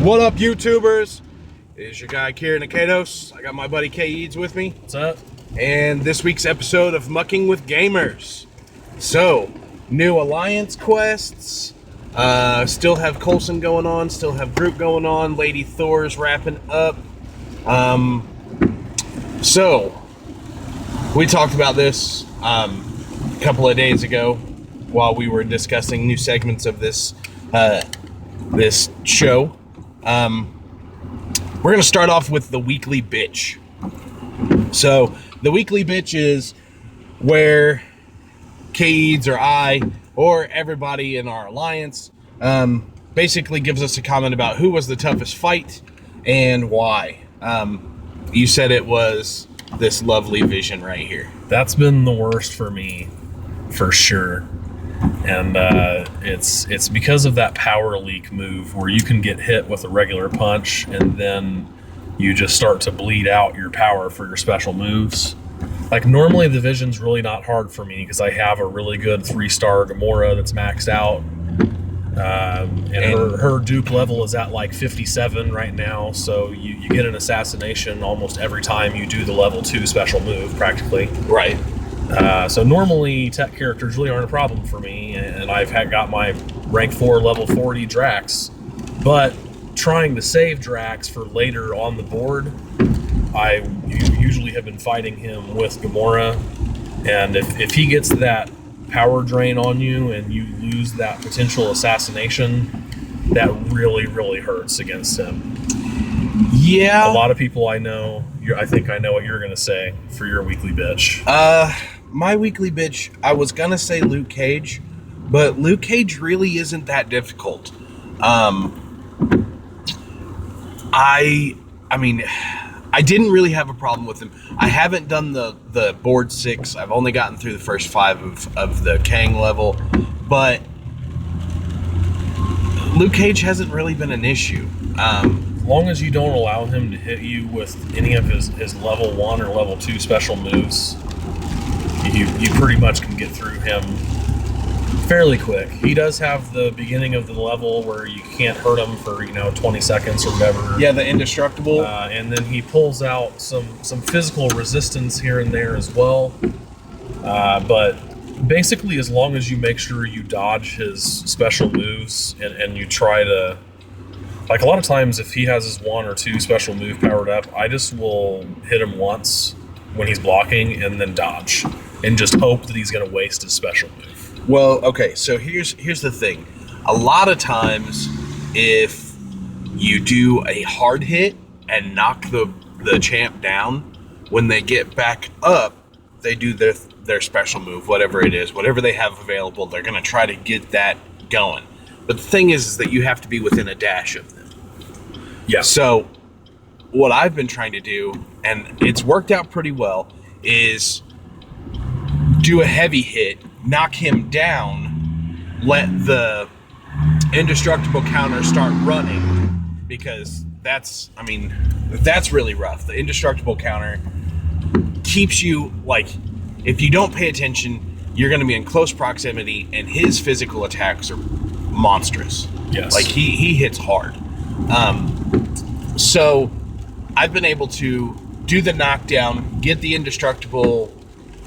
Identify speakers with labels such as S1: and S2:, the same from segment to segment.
S1: What up, YouTubers? It is your guy, Kieran Akados. I got my buddy K Eads with me.
S2: What's up?
S1: And this week's episode of Mucking with Gamers. So, new Alliance quests. Still have Coulson going on. Still have Group going on. Lady Thor's wrapping up. So, we talked about this a couple of days ago while we were discussing new segments of this show. We're going to start off with the weekly bitch. So, the weekly bitch is where Kades or I or everybody in our alliance basically gives us a comment about who was the toughest fight and why. You said it was this lovely Vision right here.
S2: That's been the worst for me, for sure. And it's because of that power leak move where you can get hit with a regular punch and then you just start to bleed out your power for your special moves. Like, normally the Vision's really not hard for me because I have a really good 3-star Gamora that's maxed out. And her dupe level is at like 57 right now, so you get an assassination almost every time you do the level 2 special move, practically.
S1: Right.
S2: So normally tech characters really aren't a problem for me, and I've got my rank 4 level 40 Drax, but trying to save Drax for later on the board, I usually have been fighting him with Gamora, and if he gets that power drain on you and you lose that potential assassination, that really, really hurts against him.
S1: Yeah.
S2: A lot of people I know, I think I know what you're going to say for your weekly bitch.
S1: My weekly bitch, I was going to say Luke Cage, but Luke Cage really isn't that difficult. I mean, I didn't really have a problem with him. I haven't done the board 6. I've only gotten through the first 5 of the Kang level, but Luke Cage hasn't really been an issue.
S2: As long as you don't allow him to hit you with any of his level 1 or level 2 special moves, you pretty much can get through him fairly quick. He does have the beginning of the level where you can't hurt him for 20 seconds or whatever.
S1: Yeah, the indestructible.
S2: And then he pulls out some physical resistance here and there as well. But basically, as long as you make sure you dodge his special moves and you try to, like, a lot of times if he has his 1 or 2 special move powered up, I just will hit him once when he's blocking and then dodge and just hope that he's going to waste his special move.
S1: Well, okay, so here's the thing. A lot of times, if you do a hard hit and knock the champ down, when they get back up, they do their special move, whatever it is, whatever they have available, they're going to try to get that going. But the thing is that you have to be within a dash of them.
S2: Yeah.
S1: So what I've been trying to do, and it's worked out pretty well, is do a heavy hit, knock him down, let the indestructible counter start running, because that's really rough. The indestructible counter keeps you, like, if you don't pay attention, you're going to be in close proximity, and his physical attacks are monstrous.
S2: Yes.
S1: Like, he hits hard. So I've been able to do the knockdown, get the indestructible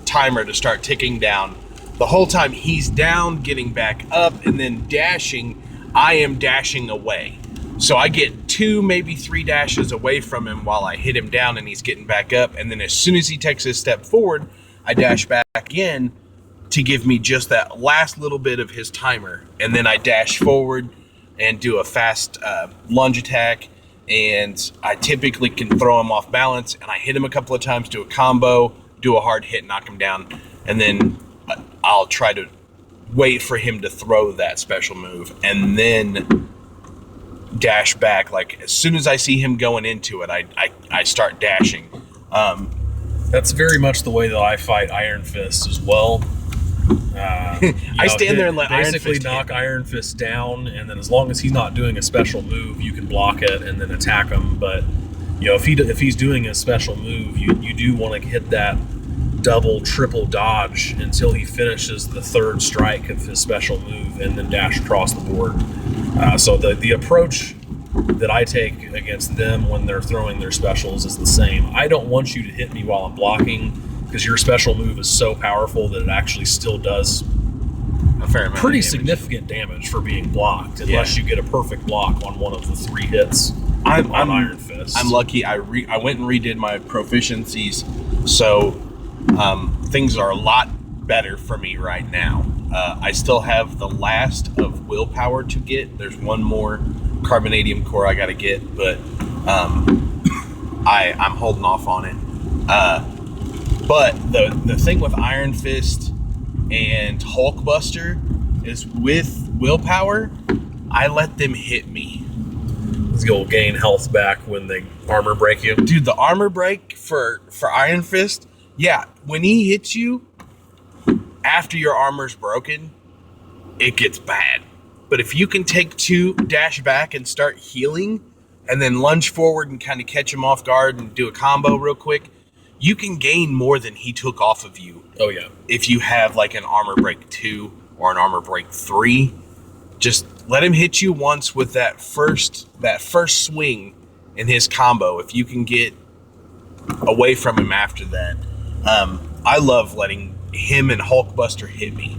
S1: timer to start ticking down. The whole time he's down, getting back up, and then dashing, I am dashing away. So I get 2, maybe 3 dashes away from him while I hit him down and he's getting back up. And then as soon as he takes his step forward, I dash back in to give me just that last little bit of his timer. And then I dash forward and do a fast lunge attack. And I typically can throw him off balance. And I hit him a couple of times, do a combo, do a hard hit, knock him down. And then I'll try to wait for him to throw that special move and then dash back. Like, as soon as I see him going into it, I start dashing. That's
S2: very much the way that I fight Iron Fist as well.
S1: I stand there and let
S2: basically knock Iron Fist down, and then as long as he's not doing a special move, you can block it and then attack him. But if he's doing a special move, you do want to hit that double, triple dodge until he finishes the 3rd strike of his special move and then dash across the board. So the approach that I take against them when they're throwing their specials is the same. I don't want you to hit me while I'm blocking, because your special move is so powerful that it actually still does
S1: A fair amount
S2: pretty
S1: of damage.
S2: significant damage for being blocked, unless you get a perfect block on one of the 3 hits on Iron Fist.
S1: I'm lucky. I went and redid my proficiencies, so things are a lot better for me right now. I still have the last of willpower to get. There's one more carbonadium core I got to get, but I'm holding off on it. But the thing with Iron Fist and Hulkbuster is, with willpower, I let them hit me.
S2: You'll gain health back when they armor break you.
S1: Dude, the armor break for Iron Fist, yeah, when he hits you after your armor's broken, it gets bad. But if you can take 2, dash back and start healing, and then lunge forward and kind of catch him off guard and do a combo real quick, you can gain more than he took off of you.
S2: Oh yeah.
S1: If you have like an armor break 2 or an armor break 3, just let him hit you once with that first swing in his combo. If you can get away from him after that, I love letting him and Hulkbuster hit me,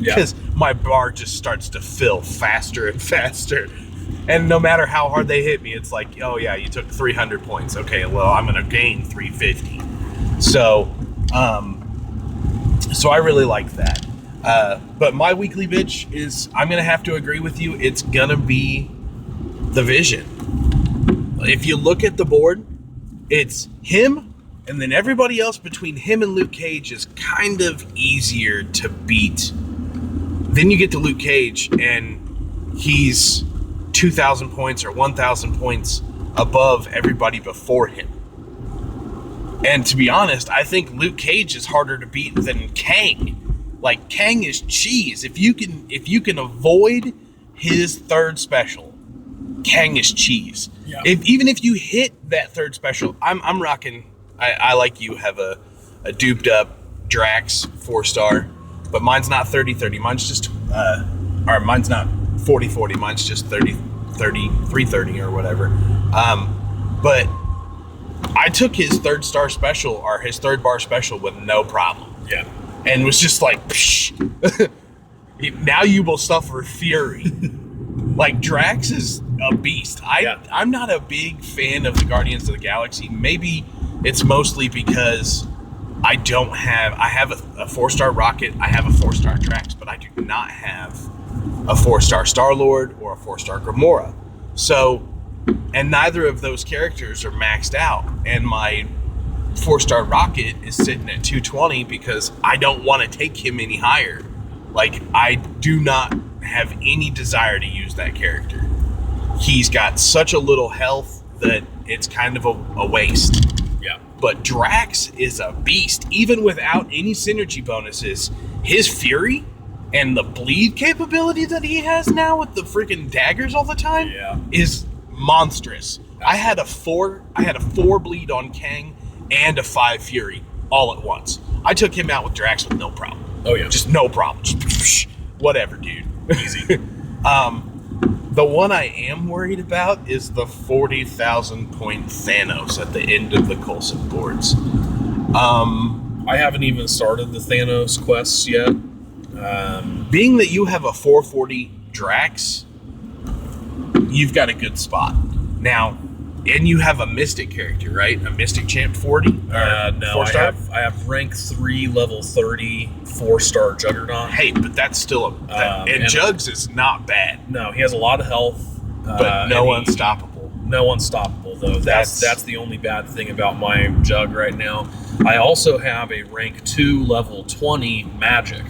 S1: because my bar just starts to fill faster and faster. And no matter how hard they hit me, it's like, oh yeah, you took 300 points. Okay, well, I'm gonna gain 350. So I really like that. But my weekly bitch is, I'm gonna have to agree with you, it's gonna be the Vision. If you look at the board, it's him, and then everybody else between him and Luke Cage is kind of easier to beat. Then you get to Luke Cage, and he's 2,000 points or 1,000 points above everybody before him. And to be honest, I think Luke Cage is harder to beat than Kang. Like, Kang is cheese. If you can avoid his 3rd special, Kang is cheese. Yeah. Even if you hit that 3rd special, I'm rocking. I like you have a duped up Drax 4-star, but mine's not 30-30. Mine's just or mine's not 40-40. Mine's just 30-30, 330 or whatever. But I took his 3rd star special, or his 3rd bar special, with no problem.
S2: Yeah.
S1: And was just like, psh. Now you will suffer fury. Like, Drax is a beast. I'm not a big fan of the Guardians of the Galaxy. Maybe it's mostly because I have a 4-star Rocket, I have a 4-star Drax, but I do not have a 4-star Star-Lord or a 4-star Gamora. So, and neither of those characters are maxed out. And my 4-star Rocket is sitting at 220 because I don't want to take him any higher. Like, I do not have any desire to use that character. He's got such a little health that it's kind of a waste.
S2: Yeah.
S1: But Drax is a beast. Even without any synergy bonuses, his fury and the bleed capability that he has now with the freaking daggers all the time is monstrous. I had a 4 bleed on Kang and a 5 fury all at once. I took him out with Drax with no problem.
S2: Oh yeah.
S1: Just no problem. Just whatever, dude.
S2: Easy.
S1: The one I am worried about is the 40,000 point Thanos at the end of the Coulson boards.
S2: I haven't even started the Thanos quests yet.
S1: Being that you have a 440 Drax, you've got a good spot. Now, and you have a Mystic character, right? A Mystic Champ 40?
S2: No,
S1: 4-star?
S2: I have rank 3, level 30, 4-star Juggernaut.
S1: Hey, but that's still and Jugs is not bad.
S2: No, he has a lot of health.
S1: But no unstoppable.
S2: No unstoppable, though. That's the only bad thing about my Jug right now. I also have a rank 2, level 20 Magic,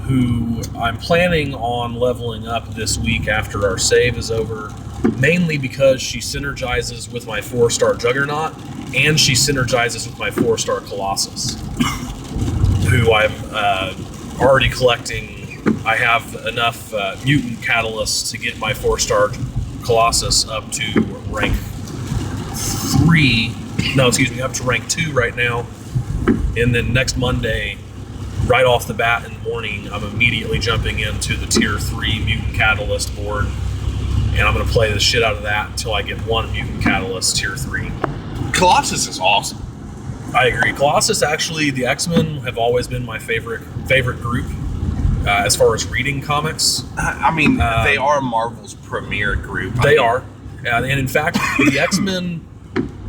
S2: who I'm planning on leveling up this week after our save is over, mainly because she synergizes with my 4-star Juggernaut, and she synergizes with my 4-star Colossus, who I'm already collecting. I have enough mutant catalysts to get my 4-star Colossus up to rank 3. No, excuse me, up to rank 2 right now. And then next Monday, right off the bat in the morning, I'm immediately jumping into the tier 3 mutant catalyst board and I'm going to play the shit out of that until I get one Mutant Catalyst Tier 3.
S1: Colossus is awesome.
S2: I agree. Colossus, actually, the X-Men have always been my favorite group as far as reading comics.
S1: I mean, they are Marvel's premier group.
S2: They are. And in fact, the X-Men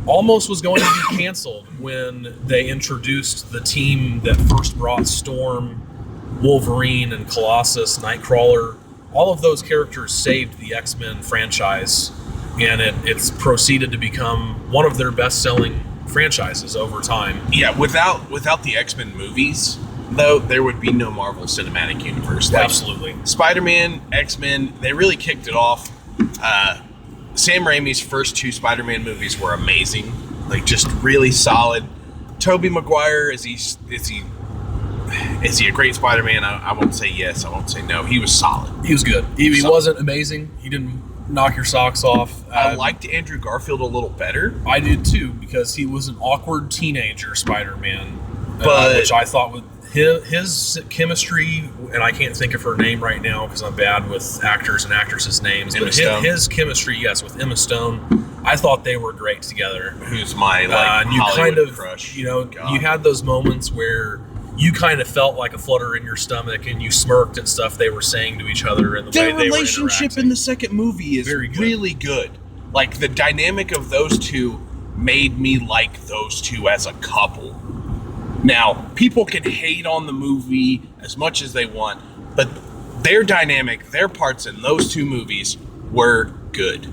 S2: almost was going to be canceled when they introduced the team that first brought Storm, Wolverine, and Colossus, Nightcrawler. All of those characters saved the X-Men franchise, and it's proceeded to become one of their best-selling franchises over time.
S1: Yeah, without the X-Men movies, though, there would be no Marvel Cinematic Universe. Like,
S2: absolutely.
S1: Spider-Man, X-Men, they really kicked it off. Sam Raimi's first 2 Spider-Man movies were amazing, like just really solid. Tobey Maguire, is he a great Spider-Man? I won't say yes, I won't say no. He was solid.
S2: He was good. He wasn't amazing. He didn't knock your socks off.
S1: I liked Andrew Garfield a little better.
S2: I did too, because he was an awkward teenager Spider-Man,
S1: but
S2: which I thought with his chemistry, and I can't think of her name right now because I'm bad with actors and actresses' names.
S1: Emma
S2: but
S1: Stone.
S2: His chemistry, yes, with Emma Stone, I thought they were great together.
S1: Who's my
S2: and you
S1: Hollywood
S2: kind of
S1: crush?
S2: You had those moments where you kind of felt like a flutter in your stomach, and you smirked at stuff they were saying to each other, and the way they were
S1: Their relationship in the second movie is really good. Like, the dynamic of those two made me like those two as a couple. Now, people can hate on the movie as much as they want, but their dynamic, their parts in those 2 movies were good.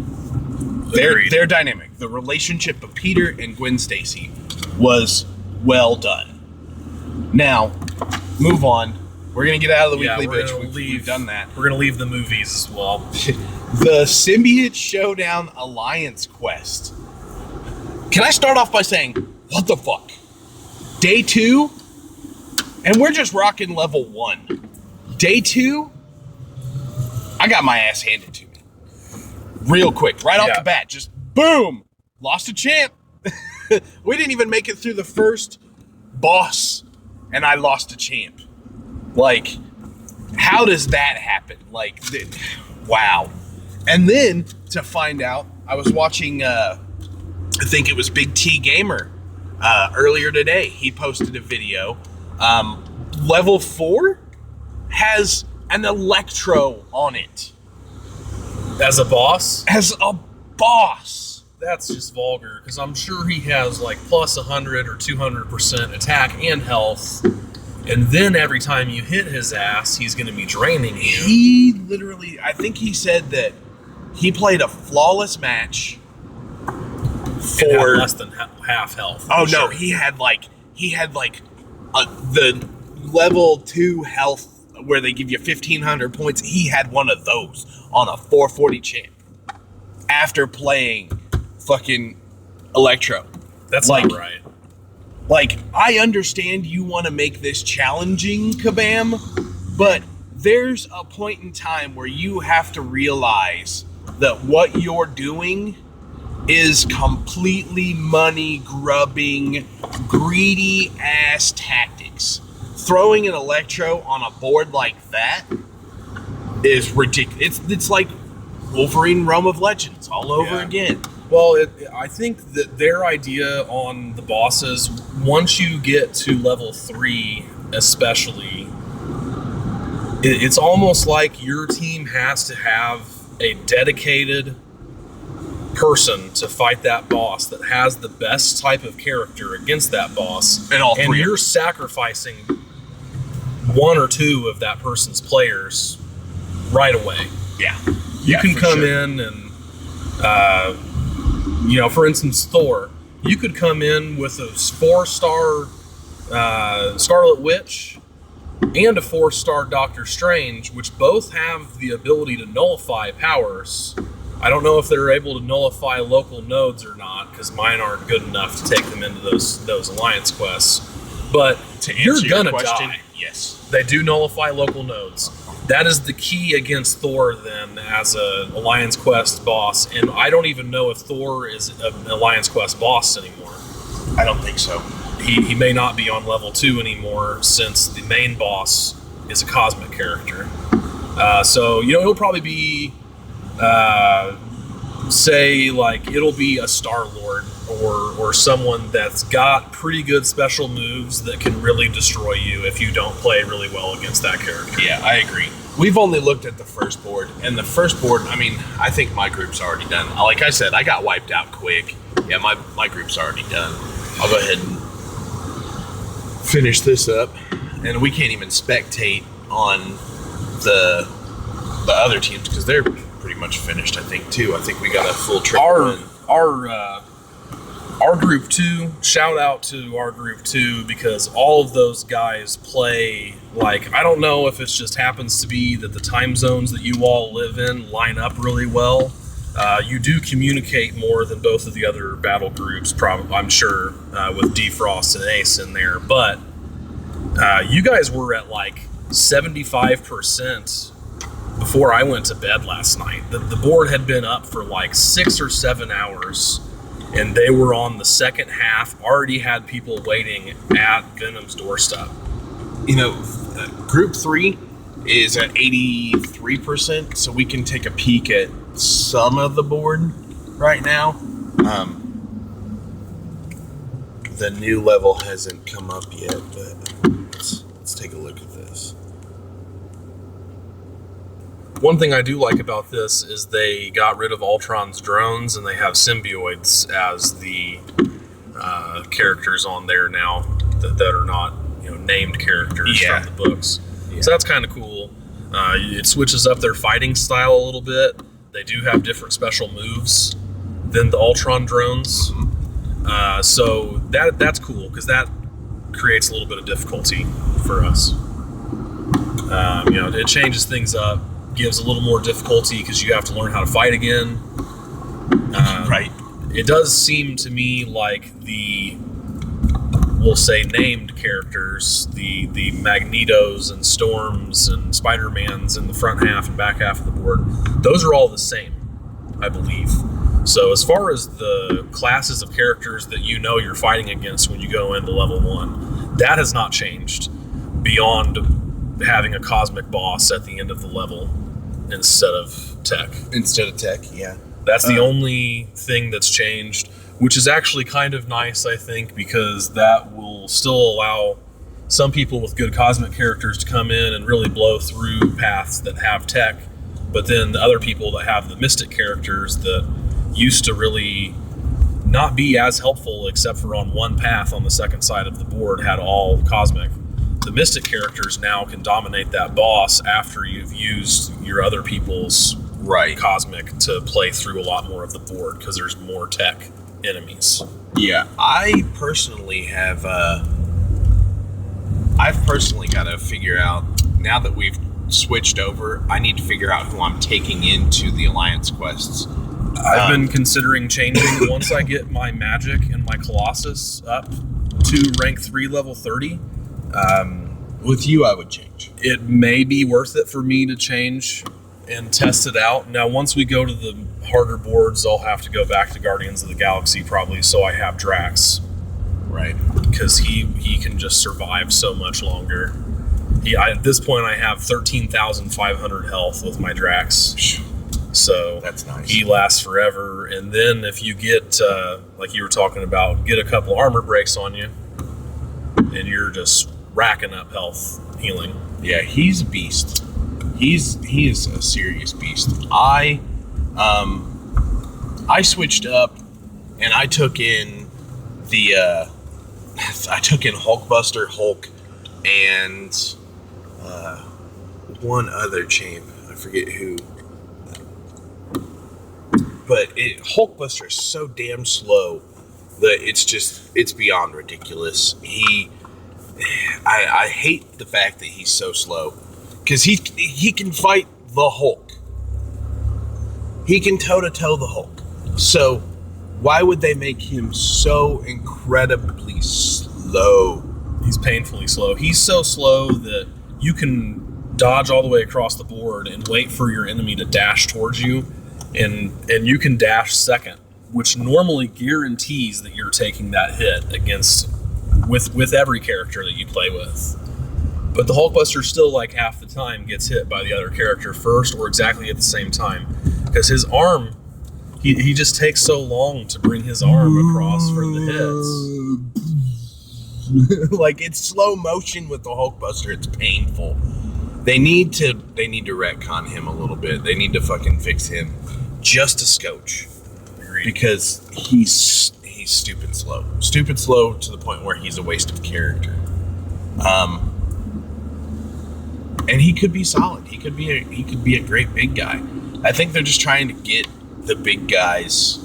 S1: Their dynamic, the relationship of Peter and Gwen Stacy, was well done. Now, move on. We're going to get out of the weekly bitch. We've done that.
S2: We're going to leave the movies as well.
S1: The Symbiote Showdown Alliance Quest. Can I start off by saying, what the fuck? Day 2, and we're just rocking level 1. Day 2, I got my ass handed to me. Real quick, right off the bat, just boom! Lost a champ. We didn't even make it through the first boss, and I lost a champ. Like, how does that happen? Like, wow. And then, to find out, I was watching, I think it was Big T Gamer, earlier today. He posted a video. Level 4 has an Electro on it.
S2: As a boss?
S1: As a boss.
S2: That's just vulgar, because I'm sure he has like plus 100 or 200% attack and health, and then every time you hit his ass, he's going to be draining you.
S1: He literally, I think he said that he played a flawless match
S2: for less than half health.
S1: Oh no, he had like the level 2 health where they give you 1,500 points. He had one of those on a 440 champ after playing fucking Electro.
S2: That's not right.
S1: Like, I understand you want to make this challenging, Kabam, but there's a point in time where you have to realize that what you're doing is completely money-grubbing, greedy-ass tactics. Throwing an Electro on a board like that is ridiculous. It's like Wolverine Realm of Legends all over again.
S2: Well, I think that their idea on the bosses, once you get to level 3 especially, it's almost like your team has to have a dedicated person to fight that boss that has the best type of character against that boss. And you're sacrificing 1 or 2 of that person's players right away.
S1: Yeah.
S2: You can come in and, for instance, Thor. You could come in with a 4-star Scarlet Witch and a 4-star Doctor Strange, which both have the ability to nullify powers. I don't know if they're able to nullify local nodes or not, because mine aren't good enough to take them into those alliance quests. But you're gonna die.
S1: Yes.
S2: They do nullify local nodes. That is the key against Thor, then, as an Alliance Quest boss. And I don't even know if Thor is an Alliance Quest boss anymore.
S1: I don't think so.
S2: He may not be on level 2 anymore, since the main boss is a cosmic character. So, he'll probably be say like it'll be a Star-Lord or someone that's got pretty good special moves that can really destroy you if you don't play really well against that character.
S1: Yeah, I agree. We've only looked at the first board, and the first board, I mean, I think my group's already done. Like I said, I got wiped out quick. Yeah, my group's already done. I'll go ahead and finish this up, and we can't even spectate on the other teams because they're pretty much finished, I think, too. I think we got a full triple win.
S2: Our group 2, shout out to our group 2 because all of those guys play like, I don't know if it just happens to be that the time zones that you all live in line up really well. You do communicate more than both of the other battle groups, probably, I'm sure, with Defrost and Ace in there. But you guys were at like 75% before I went to bed last night. The board had been up for like 6 or 7 hours, and they were on the second half, already had people waiting at Venom's doorstep.
S1: You know, Group 3 is at 83%, so we can take a peek at some of the board right now. The new level hasn't come up yet, but let's take a look at this.
S2: One thing I do like about this is they got rid of Ultron's drones and they have symbioids as the characters on there now that are not named characters from the books. Yeah. So that's kind of cool. It switches up their fighting style a little bit. They do have different special moves than the Ultron drones. So that's cool because that creates a little bit of difficulty for us. It changes things up. Gives a little more difficulty because you have to learn how to fight again.
S1: Right.
S2: It does seem to me like we'll say named characters, the Magnetos and Storms and Spider-Mans in the front half and back half of the board, those are all the same, I believe. So as far as the classes of characters that you're fighting against when you go into level 1, that has not changed beyond having a cosmic boss at the end of the level instead of tech.
S1: Yeah.
S2: That's the only thing that's changed, which is actually kind of nice, I think, because that will still allow some people with good cosmic characters to come in and really blow through paths that have tech, but then the other people that have the mystic characters that used to really not be as helpful except for on one path on the second side of the board had all cosmic. The mystic characters now can dominate that boss after you've used your other people's cosmic to play through a lot more of the board because there's more tech enemies.
S1: Yeah, I've personally got to figure out, now that we've switched over, I need to figure out who I'm taking into the Alliance quests.
S2: I've been considering changing once I get my Magic and my Colossus up to rank 3 level 30.
S1: With you, I would change.
S2: It may be worth it for me to change and test it out. Now, once we go to the harder boards, I'll have to go back to Guardians of the Galaxy probably, so I have Drax.
S1: Right.
S2: Because he can just survive so much longer. At this point, I have 13,500 health with my Drax. So
S1: that's nice.
S2: He lasts forever. And then if you get, like you were talking about, get a couple armor breaks on you, and you're just racking up health healing.
S1: Yeah, he's a beast. He is a serious beast. I switched up and I took in Hulkbuster, Hulk, and one other champ. I forget who. But Hulkbuster is so damn slow that it's beyond ridiculous. I hate the fact that he's so slow because he can fight the Hulk. He can toe-to-toe the Hulk. So why would they make him so incredibly slow?
S2: He's painfully slow. He's so slow that you can dodge all the way across the board and wait for your enemy to dash towards you, and you can dash second, which normally guarantees that you're taking that hit against with every character that you play with. But the Hulkbuster still, like half the time, gets hit by the other character first or exactly at the same time. because his arm, he just takes so long to bring his arm across for the hits.
S1: Like, it's slow motion with the Hulkbuster. It's painful. They need to retcon him a little bit. They need to fucking fix him just a scotch.
S2: Agreed.
S1: Because he's stupid slow. Stupid slow to the point where he's a waste of character. And he could be solid. He could be a great big guy. I think they're just trying to get the big guys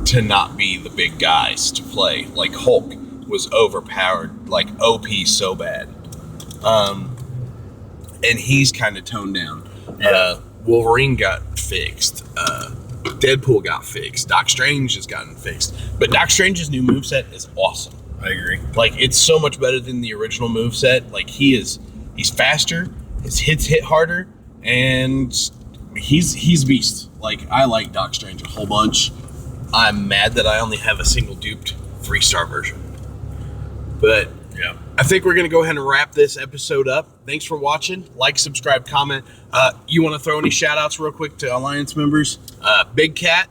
S1: to not be the big guys to play. Like Hulk was overpowered, like OP so bad. And he's kind of toned down. Wolverine got fixed. Deadpool got fixed. Doc Strange has gotten fixed. But Doc Strange's new moveset is awesome.
S2: I agree.
S1: Like, it's so much better than the original moveset. Like, he's faster, his hits hit harder, and he's a beast. Like, I like Doc Strange a whole bunch. I'm mad that I only have a single duped 3-star version. But
S2: yeah,
S1: I think we're going to go ahead and wrap this episode up. Thanks for watching. Like, subscribe, comment. You want to throw any shout-outs real quick to Alliance members? Big Cat,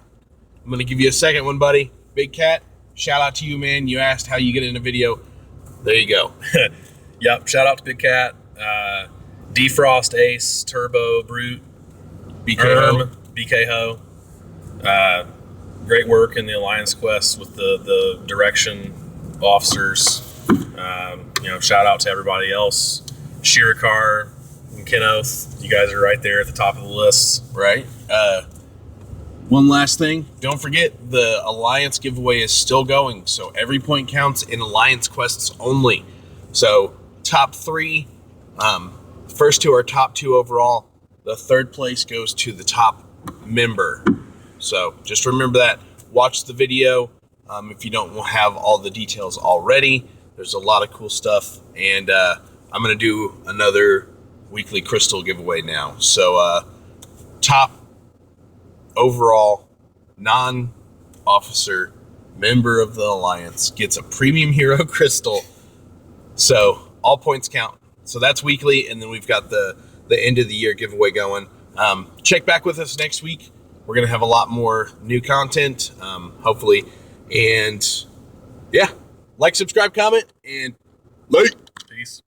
S1: I'm going to give you a second one, buddy. Big Cat, shout out to you, man. You asked how you get in a video. There you go.
S2: Yep, shout out to Big Cat. Defrost, Ace, Turbo, Brute, BK Ho. Great work in the Alliance quest with the direction officers. Shout out to everybody else. Shirikar and Kenoth, you guys are right there at the top of the list.
S1: Right. One last thing. Don't forget, the Alliance giveaway is still going, so every point counts in Alliance quests only. So, top 3. First 2 are top 2 overall. The 3rd place goes to the top member. So, just remember that. Watch the video if you don't have all the details already. There's a lot of cool stuff, and I'm going to do another weekly crystal giveaway now. So, top overall non-officer member of the Alliance gets a premium hero crystal. So, all points count. So, that's weekly, and then we've got the end of the year giveaway going. Check back with us next week. We're going to have a lot more new content, hopefully. And, yeah. Like, subscribe, comment, and like.
S2: Peace.